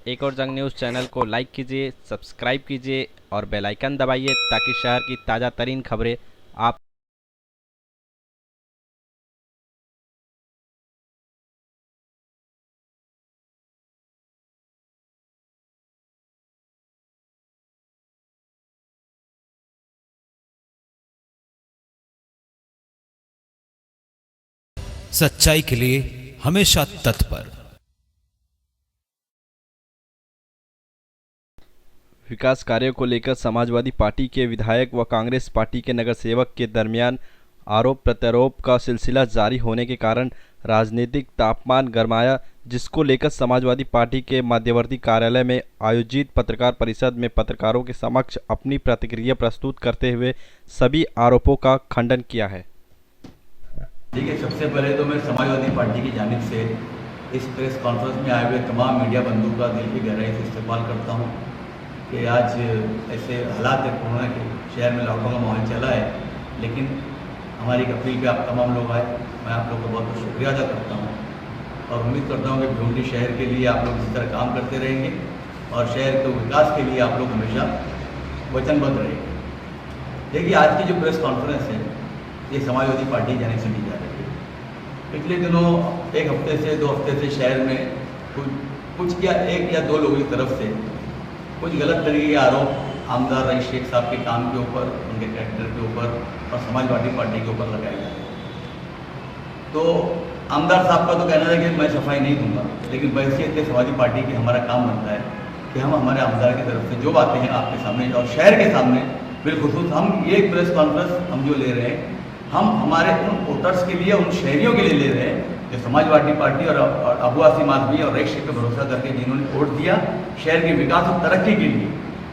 एक और जंग न्यूज़ चैनल को लाइक कीजिए, सब्सक्राइब कीजिए और बेल आइकन दबाइए ताकि शहर की ताज़ा तरीन खबरें आप सच्चाई के लिए हमेशा तत्पर। विकास कार्यों को लेकर समाजवादी पार्टी के विधायक व कांग्रेस पार्टी के नगर सेवक के दरमियान आरोप प्रत्यारोप का सिलसिला जारी होने के कारण राजनीतिक तापमान गरमाया, जिसको लेकर समाजवादी पार्टी के मध्यवर्ती कार्यालय में आयोजित पत्रकार परिषद में पत्रकारों के समक्ष अपनी प्रतिक्रिया प्रस्तुत करते हुए सभी आरोपों का खंडन किया है। देखिए, सबसे पहले तो मैं समाजवादी पार्टी की जानिब से इस प्रेस कॉन्फ्रेंस में आए हुए तमाम मीडिया बंधुओं का दिल की गहराई से इस्तेमाल करता हूं कि आज ऐसे हालात है, कोरोना के शहर में लॉकडाउन का माहौल चला है, लेकिन हमारी एक अपील पे आप तमाम लोग आए। मैं आप लोग का बहुत बहुत शुक्रिया अदा करता हूँ और उम्मीद करता हूँ कि भिवंडी शहर के लिए आप लोग इसी तरह काम करते रहेंगे और शहर के विकास के लिए आप लोग हमेशा वचनबद्ध रहेंगे। देखिए, आज की जो प्रेस कॉन्फ्रेंस है ये समाजवादी पार्टी की जानिब से दी जा रही है। पिछले दिनों एक हफ्ते से 2 हफ्ते से शहर में कुछ या एक या 2 लोगों की तरफ से कुछ गलत तरीके के आरोप आमदार रईस शेख साहब के काम के ऊपर, उनके कैरेक्टर के ऊपर और समाजवादी पार्टी के ऊपर लगाए जा रहे हैं। तो आमदार साहब का तो कहना है कि मैं सफाई नहीं दूंगा, लेकिन बहसीत समाजवादी पार्टी की हमारा काम बनता है कि हम हमारे आमदार की तरफ से जो बातें हैं आपके सामने और शहर के सामने बिलखुसूस हम ये प्रेस कॉन्फ्रेंस हम जो ले रहे हैं, हम हमारे उन वोटर्स के लिए, उन शहरियों के लिए ले रहे हैं जो समाजवादी पार्टी और अबू आसिम आजमी और रईस शेख पर भरोसा करके जिन्होंने वोट दिया शहर के विकास और तरक्की के लिए।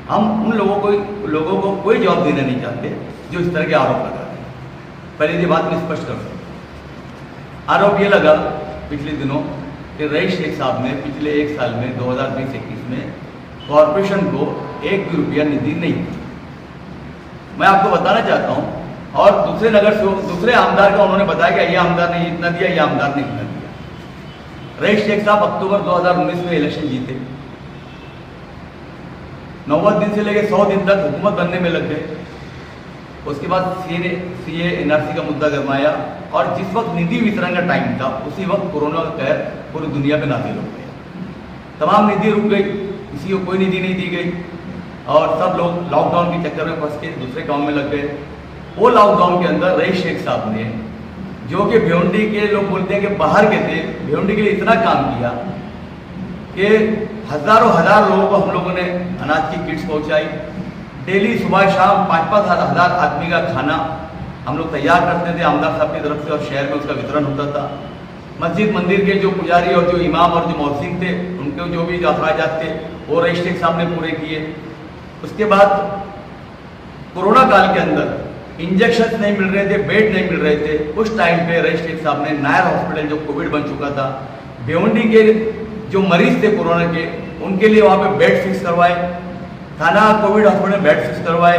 हम उन लोगों को कोई जवाब देना नहीं चाहते जो इस तरह के आरोप लगा रहे हैं। पहले ये बात मैं स्पष्ट कर दूँ। आरोप ये लगा पिछले दिनों कि रईस शेख साहब ने पिछले 1 साल में 2020-21 में कॉरपोरेशन को 1 भी रुपया निधि नहीं दी। मैं आपको बताना चाहता हूँ, और दूसरे आमदार का उन्होंने बताया कि ये आमदार ने इतना दिया, ये आमदार ने इतना दिया। रईस शेख साहब अक्टूबर 2019 में इलेक्शन जीते, 90 दिन से लेकर 100 दिन तक हुकूमत बनने में लग गए। उसके बाद सीए एनआरसी का मुद्दा गरमाया और जिस वक्त निधि वितरण का टाइम था उसी वक्त कोरोना का कहर पूरी दुनिया पे नाजिल हो गया। तमाम निधि रुक गई, किसी को कोई निधि नहीं दी गई और सब लोग लॉकडाउन के चक्कर में फंस के दूसरे काम में लग गए। वो लॉकडाउन के अंदर रईस शेख साहब ने, जो कि भिवंडी के लोग बोलते हैं कि बाहर के थे, भिवंडी के लिए इतना काम किया कि हजार लोगों को हम लोगों ने अनाज की किट्स पहुंचाई। डेली सुबह शाम 5-5 हज़ार आदमी का खाना हम लोग तैयार करते थे आमदार साहब की तरफ से और शहर में उसका वितरण होता था। मस्जिद मंदिर के जो पुजारी और जो इमाम और जो मौसिन थे, उनके जो भी अखराजात थे वो रईस शेख साहब ने पूरे किए। उसके बाद कोरोना काल के अंदर इंजेक्शन नहीं मिल रहे थे, बेड नहीं मिल रहे थे, उस टाइम पे रईस शेख साहब ने नायर हॉस्पिटल जो कोविड बन चुका था, भिवंडी के जो मरीज थे कोरोना के, उनके लिए वहाँ पे बेड फिक्स करवाए, थाना कोविड हॉस्पिटल में बेड फिक्स करवाए,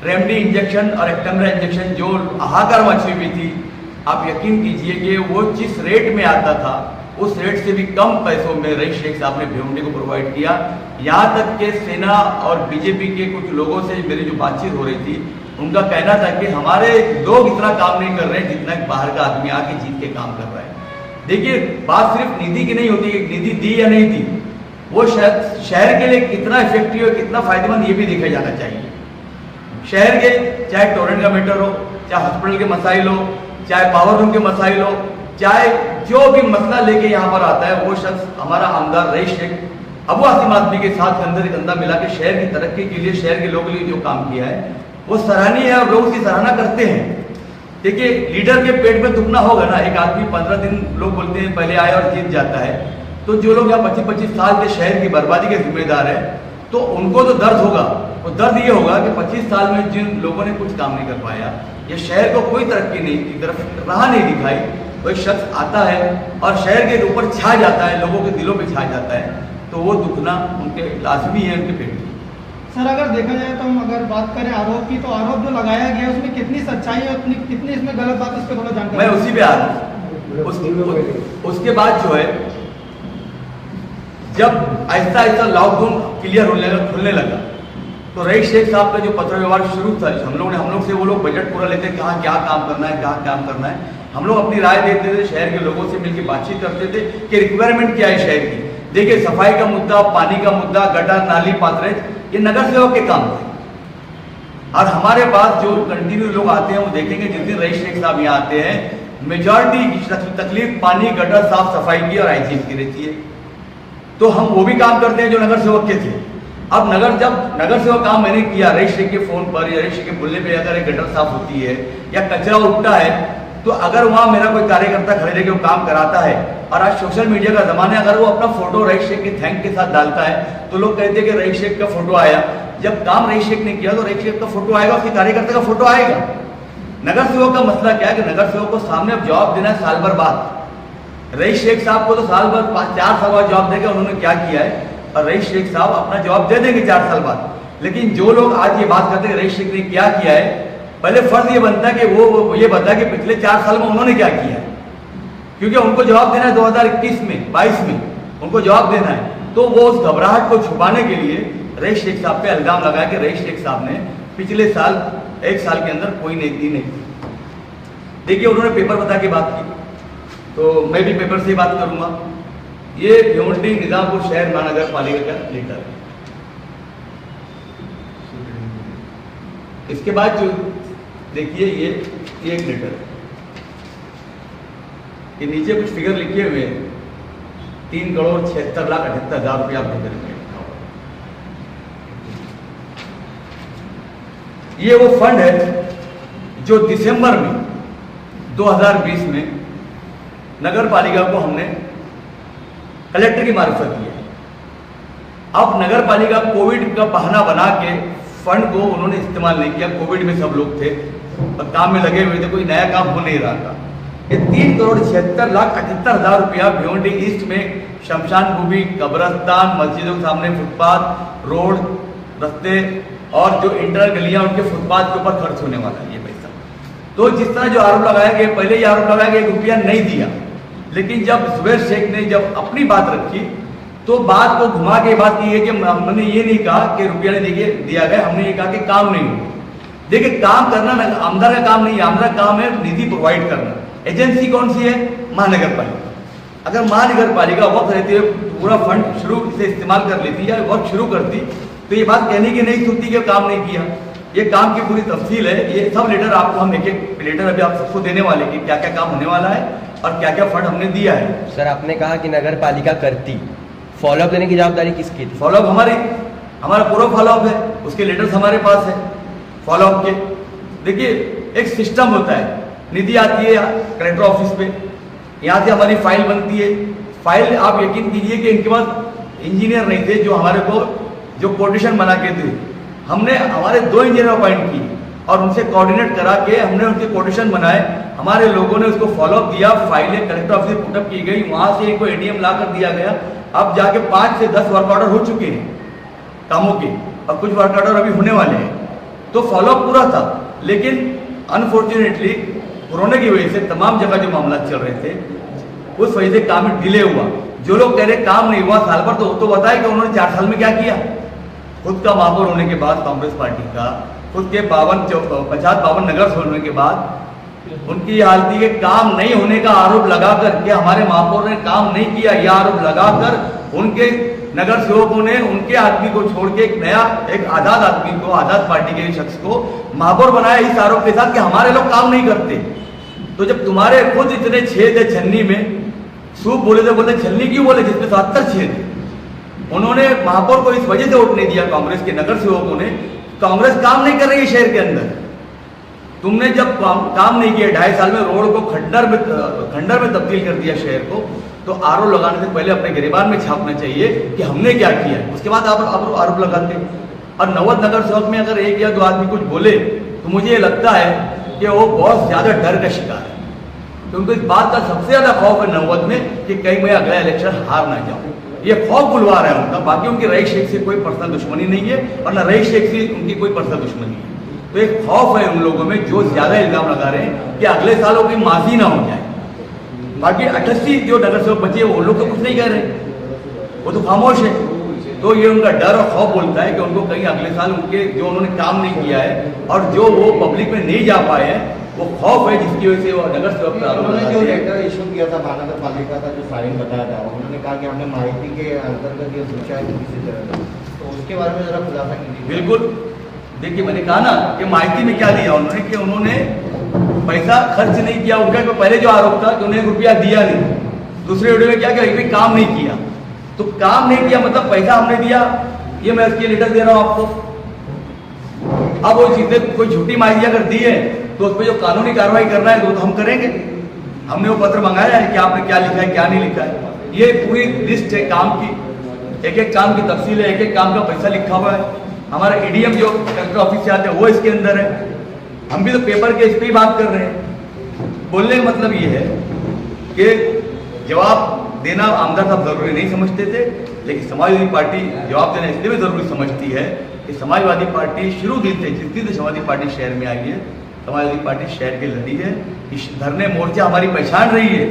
रेमडी इंजेक्शन और एक्टेम्बरा इंजेक्शन जो हाहाकार मची हुई थी, आप यकीन कीजिए कि वो जिस रेट में आता था उस रेट से भी कम पैसों में रईस शेख साहब ने भिवंडी को प्रोवाइड किया। यहाँ तक कि सेना और बीजेपी के कुछ लोगों से मेरी जो बातचीत हो रही थी, उनका कहना था कि हमारे लोग इतना काम नहीं कर रहे हैं जितना बाहर का आदमी आके जीत के काम कर रहा है। देखिए, बात सिर्फ निधि की नहीं होती कि निधि दी या नहीं दी, वो शहर के लिए कितना इफेक्टिव है, कितना फायदेमंद, ये भी देखा जाना चाहिए। शहर के चाहे टोरेंट का मैटर हो, चाहे हॉस्पिटल के मसाइल हो, चाहे पावर रूम के मसाइल हो, चाहे जो भी मसला लेके यहाँ पर आता है, वो शख्स हमारा आमदार रईस शेख अबू आसिम आदमी के साथ कंधे कंधा मिला के शहर की तरक्की के लिए, शहर के लोगों के लिए जो काम किया है वो सराहनीय है और लोग उसकी सराहना करते हैं। देखिए, लीडर के पेट में दुखना होगा ना, एक आदमी 15 दिन लोग बोलते हैं पहले आया और जीत जाता है, तो जो लोग यहाँ 25-25 साल के शहर की बर्बादी के जिम्मेदार है तो उनको तो दर्द होगा। वो दर्द ये होगा कि 25 साल में जिन लोगों ने कुछ काम नहीं कर पाया या शहर को कोई तरक्की नहीं की तरफ राह नहीं दिखाई, कोई शख्स आता है और शहर के ऊपर छा जाता है, लोगों के दिलों पे छा जाता है, तो वो दुखना उनके लाजमी है, उनके पेट में। सर, अगर देखा जाए तो हम अगर बात करें आरोप की, तो आरोप जो लगाया गया उसमें कितनी सच्चाई है, कितनी इसमें गलत बात, इस पर थोड़ा जानकारी। मैं उसी पे आ रहा हूँ। उसके बाद जो है जब ऐसा ऐसा लॉकडाउन क्लियर खुलने लगा तो रईस शेख साहब का जो पत्र व्यवहार शुरू था, हम लोग से वो लोग बजट पूरा लेते, कहाँ क्या काम करना है, कहाँ काम करना है, हम लोग अपनी राय देते थे, शहर के लोगों से मिलकर बातचीत करते थे कि रिक्वायरमेंट क्या है शहर की। देखिए, सफाई का मुद्दा, पानी का मुद्दा, गटर नाली पाथरेज, ये नगर सेवक के काम थे। और हमारे पास जो कंटिन्यू लोग आते हैं वो देखेंगे, जिस दिन रईस शेख साहब यहाँ आते हैं, मेजॉरिटी की तकलीफ पानी, गटर, साफ सफाई की और हाइजीन की रहती है। तो हम वो भी काम करते हैं जो नगर सेवक के थे। अब जब नगर सेवक काम मैंने किया, रईस शेख के फोन पर या रईस शेख के बोलने पे अगर एक गटर साफ होती है या कचरा उठता है, तो अगर वहां मेरा कोई कार्यकर्ता खड़े रह के वो काम कराता है, और आज सोशल मीडिया का जमाना है, अगर वो अपना फोटो रईस शेख के थैंक के साथ डालता है तो लोग कहते हैं कि रईस शेख का फोटो आया। जब काम रईस शेख ने किया तो रईस शेख का फोटो आएगा, उसके कार्यकर्ता का फोटो आएगा। नगर सेवक का मसला क्या है कि नगर सेवक को सामने अब जवाब देना है साल भर बाद। रईस शेख साहब को तो साल भर 4 साल बाद जवाब देगा उन्होंने क्या किया है, और रईस शेख साहब अपना जवाब दे देंगे 4 साल बाद। लेकिन जो लोग आज ये बात करते हैं रईस शेख ने क्या किया है, पहले फर्ज ये बनता है कि वो ये बताए कि पिछले 4 साल में उन्होंने क्या किया है, क्योंकि उनको जवाब देना है 2021 में, 22 में उनको जवाब देना है। तो वो उस घबराहट को छुपाने के लिए रईस शेख साहब पे इल्जाम लगाया कि रईस शेख साहब ने पिछले साल 1 साल के अंदर कोई नीति नहीं की। देखिए, उन्होंने पेपर बता के बात की, तो मैं भी पेपर से ही बात करूंगा। ये भिवंडी निजामपुर शहर महानगर पालिका का लेटर है। इसके बाद जो देखिए ये एक लेटर है, ये नीचे कुछ फिगर लिखे हुए हैं, 3,76,78,000 रुपया आप लेकर के। ये वो फंड है जो दिसंबर में 2020 में नगर पालिका को हमने कलेक्टर की मार्फत दिया। अब नगर पालिका कोविड का बहाना बना के फंड को उन्होंने इस्तेमाल नहीं किया। कोविड में सब लोग थे और काम में लगे हुए थे, कोई नया काम हो नहीं रहा था। ये 3,76,78,000 रुपया भिवंडी ईस्ट में शमशान भूमि, कब्रस्तान, मस्जिदों के सामने फुटपाथ, रोड, रास्ते और जो इंटर गलियां उनके फुटपाथ के ऊपर खर्च होने वाला है ये पैसा। तो जिस तरह जो आरोप लगाया गया, पहले ये आरोप लगाया गया 1 रुपया नहीं दिया, लेकिन जब जुबैर शेख ने जब अपनी बात रखी तो बात को घुमा के बात की है कि हमने ये नहीं कहा कि रुपया नहीं दिया गया, हमने ये कहा कि काम नहीं हुआ। देखिए, काम करना आमदार का काम नहीं है, आमदार का काम है निधि प्रोवाइड करना। एजेंसी कौन सी है? महानगर पालिका। अगर महानगर पालिका वक्त रहते हुए पूरा फंड शुरू से इस्तेमाल कर लेती या वर्क शुरू करती तो ये बात कहने की नहीं सुनती कि काम नहीं किया। ये काम की पूरी तफसील है, ये सब लेटर आपको हम एक लेटर अभी आप सबको देने वाले कि क्या क्या काम होने वाला है और क्या क्या फंड हमने दिया है। सर, आपने कहा कि नगर पालिका करती, फॉलोअप देने की जवाबदारी किसकी थी? फॉलोअप हमारा पूरा फॉलोअप है, उसके लेटर्स हमारे पास है फॉलोअप के। देखिए, एक सिस्टम होता है, निधि आती है कलेक्टर ऑफिस पे, यहाँ से हमारी फाइल बनती है। फाइल आप यकीन कीजिए कि इनके पास इंजीनियर नहीं थे जो हमारे को जो कोटेशन बना के थे। हमने हमारे 2 इंजीनियर अपॉइंट किए और उनसे कोऑर्डिनेट करा के हमने उनके कोटेशन बनाए। हमारे लोगों ने उसको फॉलोअप दिया, फाइलें कलेक्टर ऑफिस से पुटअप की गई, वहाँ से इनको एटीएम ला कर दिया गया। अब जाके 5 से 10 वर्क ऑर्डर हो चुके हैं कामों के और कुछ वर्क ऑर्डर अभी होने वाले हैं। तो फॉलोअप पूरा था, लेकिन अनफॉर्चुनेटली कोरोना की वजह से तमाम जगह जो मामला चल रहे थे उस वजह से काम डिले हुआ। जो लोग कह रहे काम नहीं हुआ साल भर, तो बताए कि उन्होंने 4 साल में क्या किया। खुद का महापौर होने के बाद कांग्रेस पार्टी का, खुद के 50-52 नगर होने के बाद उनकी हालत के काम नहीं होने का आरोप लगा करके हमारे महापौर ने काम नहीं किया, यह आरोप लगाकर उनके नगर सेवकों ने उनके आदमी को छोड़ के एक आजाद आदमी को, आजाद पार्टी के शख्स को महापौर बनाया इस आरोप के साथ कि हमारे लोग काम नहीं करते। तो जब तुम्हारे खुद इतने छेद है छन्नी में, सूप बोले तो बोलते छन्नी क्यों बोले जिसमें 70 छेद है। उन्होंने महापौर को इस वजह से वोट नहीं दिया, कांग्रेस के नगर सेवकों ने। कांग्रेस काम नहीं कर रही है शहर के अंदर। तुमने जब काम नहीं किया 2.5 साल में, रोड को खंडर में तब्दील कर दिया शहर को, तो आरोप लगाने से पहले अपने गिरबान में छापना चाहिए कि हमने क्या किया, उसके बाद आप आरोप लगाते। और नवद नगर सेवक में अगर 1 या 2 आदमी कुछ बोले तो मुझे ये लगता है कि वो बहुत ज्यादा डर का शिकार है, क्योंकि इस बात का सबसे ज्यादा खौफ है नवद में कि कहीं मैं अगला इलेक्शन हार ना जाऊं। ये खौफ बुलवा रहा है उनका। बाकी उनकी रईस शेख से कोई पर्सनल दुश्मनी नहीं है और न रईस शेख से उनकी कोई पर्सनल दुश्मनी है। तो एक खौफ है उन लोगों में जो ज्यादा इल्जाम लगा रहे हैं कि अगले सालों की माफी ना हो जाए। बाकी 88 जो नगर सेवक बचे वो लोग तो कुछ नहीं कह रहे। वो तो खामोश है। तो ये उनका डर और खौफ बोलता है कि उनको कहीं अगले साल उनके जो उन्होंने काम नहीं किया है और जो वो पब्लिक में नहीं जा पाए हैं, वो खौफ है जिसकी वजह से वो नगर सेवक पर आरोप उन्होंने जो लगाते हैं। लेटर इशू किया था महानगर पालिका का, जो फाइन बताया था, उन्होंने कहा कि हमने माहिती के अंतर्गत ये सोचा है किसी तरह, तो उसके बारे में जरा खुलासा कीजिए। बिल्कुल, देखिए मैंने कहा ना कि माहिती में क्या दिया उन्होंने कि उन्होंने पैसा खर्च नहीं किया। उनका पहले जो आरोप था कि उन्हें रुपया दिया नहीं, दूसरे वीडियो में क्या किया कि काम नहीं किया। तो काम नहीं किया मतलब पैसा हमने दिया, ये मैं उसके लेटर दे रहा हूं आपको। अब वो चीजें कोई झूठी माहिती अगर दी है तो उस पर जो कानूनी कार्रवाई करना है तो हम करेंगे। हमने वो पत्र मंगाया है कि आपने क्या लिखा है क्या नहीं लिखा है, ये पूरी लिस्ट है काम की, एक एक काम की तफसील है, एक एक काम का पैसा लिखा हुआ है। हमारा एडीएम जो कलेक्टर ऑफिस से आते हैं वो इसके अंदर है। हम भी तो पेपर के इस पर ही बात कर रहे हैं। बोलने का मतलब ये है कि जवाब देना आमदार साहब जरूरी नहीं समझते थे, लेकिन समाजवादी पार्टी जवाब देना इसलिए भी जरूरी समझती है कि समाजवादी पार्टी शुरू दिन से, जिस दिन से समाजवादी पार्टी शहर में आई है, समाजवादी पार्टी शहर की लड़ी है। इस धरने मोर्चा हमारी पहचान रही है,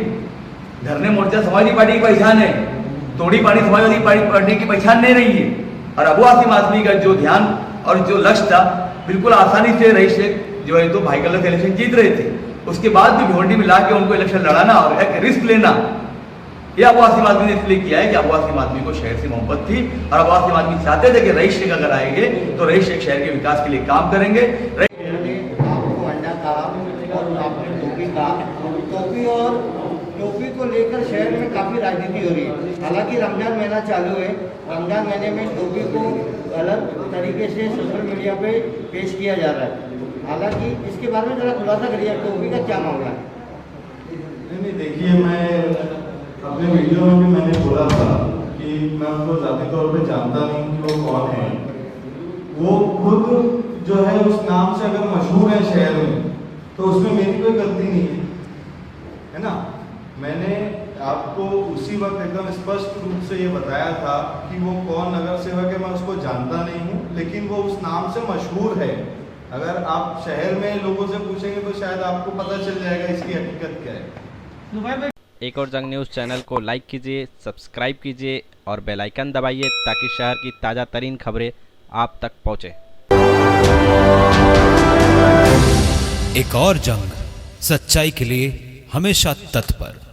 धरने मोर्चा समाजवादी पार्टी की पहचान है, तोड़ी पानी समाजवादी पार्टी की पहचान नहीं रही है। और अबू आसिम आजमी का जो ध्यान और जो लक्ष्य था, बिल्कुल आसानी से रईस शेख जो है तो भाई कलर से इलेक्शन जीत रहे थे, उसके बाद भी भिवंडी में ला के उनको इलेक्शन लड़ाना और एक रिस्क लेना, ये अबू आसिम आदमी ने इसलिए किया है कि अबू आसिम आदमी को शहर से मोहब्बत थी और अबू आसिम आदमी चाहते थे कि रईस शेख अगर आएंगे तो रईस शेख शहर के विकास के लिए काम करेंगे। आपको अंडा कहा और आपने टोपी कहा, टोपी को लेकर शहर में काफ़ी राजनीति हो रही है। हालांकि रमजान महीना चालू है, रमजान महीने में टोपी को अलग तरीके से सोशल मीडिया पे पेश किया जा रहा है। हालांकि इसके बारे में जरा खुलासा करिए, टोपी का क्या मामला है? नहीं, देखिए मैं अपने वीडियो में भी मैंने बोला था कि मैं उनको ज़ाती तौर पे जानता नहीं कि वो कौन है। वो खुद जो है उस नाम से अगर मशहूर है शहर में तो उसमें मेरी कोई गलती नहीं है ना। मैंने आपको उसी वक्त एकदम स्पष्ट रूप से ये बताया था कि वो कौन नगर सेवक है, मैं उसको जानता नहीं हूँ, लेकिन वो उस नाम से मशहूर है। अगर आप शहर में लोगों से पूछेंगे तो शायद आपको पता चल जाएगा इसकी हकीकत क्या है। एक और जंग न्यूज़ चैनल को लाइक कीजिए, सब्सक्राइब कीजिए और बेल आइकन दबाइए ताकि शहर की ताज़ा तरीन खबरें आप तक पहुँचे। एक और जंग, सच्चाई के लिए हमेशा तत्पर।